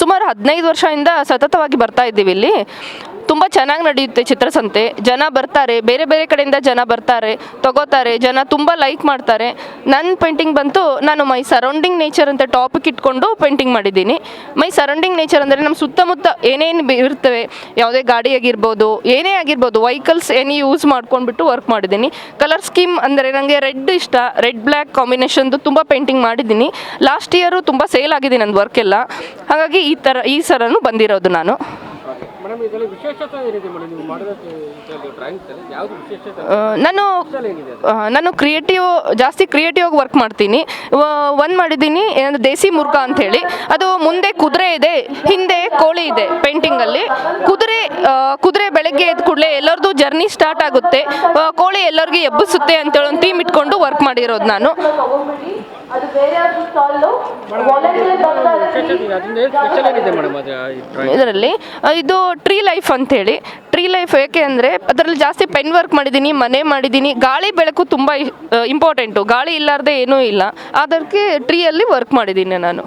ಸುಮಾರು 15 ವರ್ಷದಿಂದ ಸತತವಾಗಿ ಬರ್ತಾ ಇದ್ದೀವಿ ಇಲ್ಲಿ. ತುಂಬ ಚೆನ್ನಾಗಿ ನಡೆಯುತ್ತೆ ಚಿತ್ರಸಂತೆ. ಜನ ಬರ್ತಾರೆ, ಬೇರೆ ಬೇರೆ ಕಡೆಯಿಂದ ಜನ ಬರ್ತಾರೆ, ತಗೋತಾರೆ, ಜನ ತುಂಬ ಲೈಕ್ ಮಾಡ್ತಾರೆ. ನನ್ನ ಪೇಂಟಿಂಗ್ ಬಂತು, ನಾನು ಮೈ ಸರೌಂಡಿಂಗ್ ನೇಚರ್ ಅಂತ ಟಾಪಿಕ್ ಇಟ್ಕೊಂಡು ಪೇಂಟಿಂಗ್ ಮಾಡಿದ್ದೀನಿ. ಮೈ ಸರೌಂಡಿಂಗ್ ನೇಚರ್ ಅಂದರೆ ನಮ್ಮ ಸುತ್ತಮುತ್ತ ಏನೇನು ಇರ್ತವೆ, ಯಾವುದೇ ಗಾಡಿ ಆಗಿರ್ಬೋದು, ಏನೇ ಆಗಿರ್ಬೋದು, ವೆಹಿಕಲ್ಸ್ ಏನೇ ಯೂಸ್ ಮಾಡ್ಕೊಂಡ್ಬಿಟ್ಟು ವರ್ಕ್ ಮಾಡಿದ್ದೀನಿ. ಕಲರ್ ಸ್ಕೀಮ್ ಅಂದರೆ ನನಗೆ ರೆಡ್ ಇಷ್ಟ, ರೆಡ್ ಬ್ಲ್ಯಾಕ್ ಕಾಂಬಿನೇಷನ್ದು ತುಂಬ ಪೇಂಟಿಂಗ್ ಮಾಡಿದ್ದೀನಿ. ಲಾಸ್ಟ್ ಇಯರು ತುಂಬ ಸೇಲ್ ಆಗಿದೆ ನನ್ನ ವರ್ಕ್ ಎಲ್ಲ. ಹಾಗಾಗಿ ಈ ಸರನು ಬಂದಿರೋದು ನಾನು. ಮೇಡಮ್, ಇದರಲ್ಲಿ ವಿಶೇಷತೆ ಏನಿದೆ ಮೇಡಮ್? ನೀವು ಮಾಡಿದ ಡ್ರಾಯಿಂಗ್ಸಲ್ಲಿ ಯಾವುದು ವಿಶೇಷತೆ? ನಾನು ಜಾಸ್ತಿ ಕ್ರಿಯೇಟಿವ್ ಆಗಿ ವರ್ಕ್ ಮಾಡ್ತೀನಿ. ಒಂದು ಮಾಡಿದ್ದೀನಿ ಏನಂದ್ರೆ ದೇಸಿ ಮುರ್ಗ ಅಂಥೇಳಿ. ಅದು ಮುಂದೆ ಕುದುರೆ ಇದೆ, ಹಿಂದೆ ಕೋಳಿ ಇದೆ ಪೇಂಟಿಂಗಲ್ಲಿ. ಕುದುರೆ ಬೆಳಗ್ಗೆ ಎದ್ದ ಕೂಡಲೇ ಎಲ್ಲರದು ಜರ್ನಿ ಸ್ಟಾರ್ಟ್ ಆಗುತ್ತೆ, ಕೋಳಿ ಎಲ್ಲರಿಗೂ ಎಬ್ಬಿಸುತ್ತೆ ಅಂತೇಳಿ ಒಂದು ಥೀಮ್ ಇಟ್ಕೊಂಡು ವರ್ಕ್ ಮಾಡಿರೋದು ನಾನು. ಇದರಲ್ಲಿ ಇದು ಟ್ರೀ ಲೈಫ್ ಅಂತೇಳಿ. ಟ್ರೀ ಲೈಫ್ ಏಕೆ ಅಂದರೆ ಅದರಲ್ಲಿ ಜಾಸ್ತಿ ಪೆನ್ ವರ್ಕ್ ಮಾಡಿದ್ದೀನಿ, ಮನೆ ಮಾಡಿದ್ದೀನಿ. ಗಾಳಿ ಬೆಳಕು ತುಂಬ ಇಂಪಾರ್ಟೆಂಟು, ಗಾಳಿ ಇಲ್ಲಾರ್ದೆ ಏನೂ ಇಲ್ಲ. ಅದಕ್ಕೆ ಟ್ರೀಯಲ್ಲಿ ವರ್ಕ್ ಮಾಡಿದ್ದೀನಿ ನಾನು.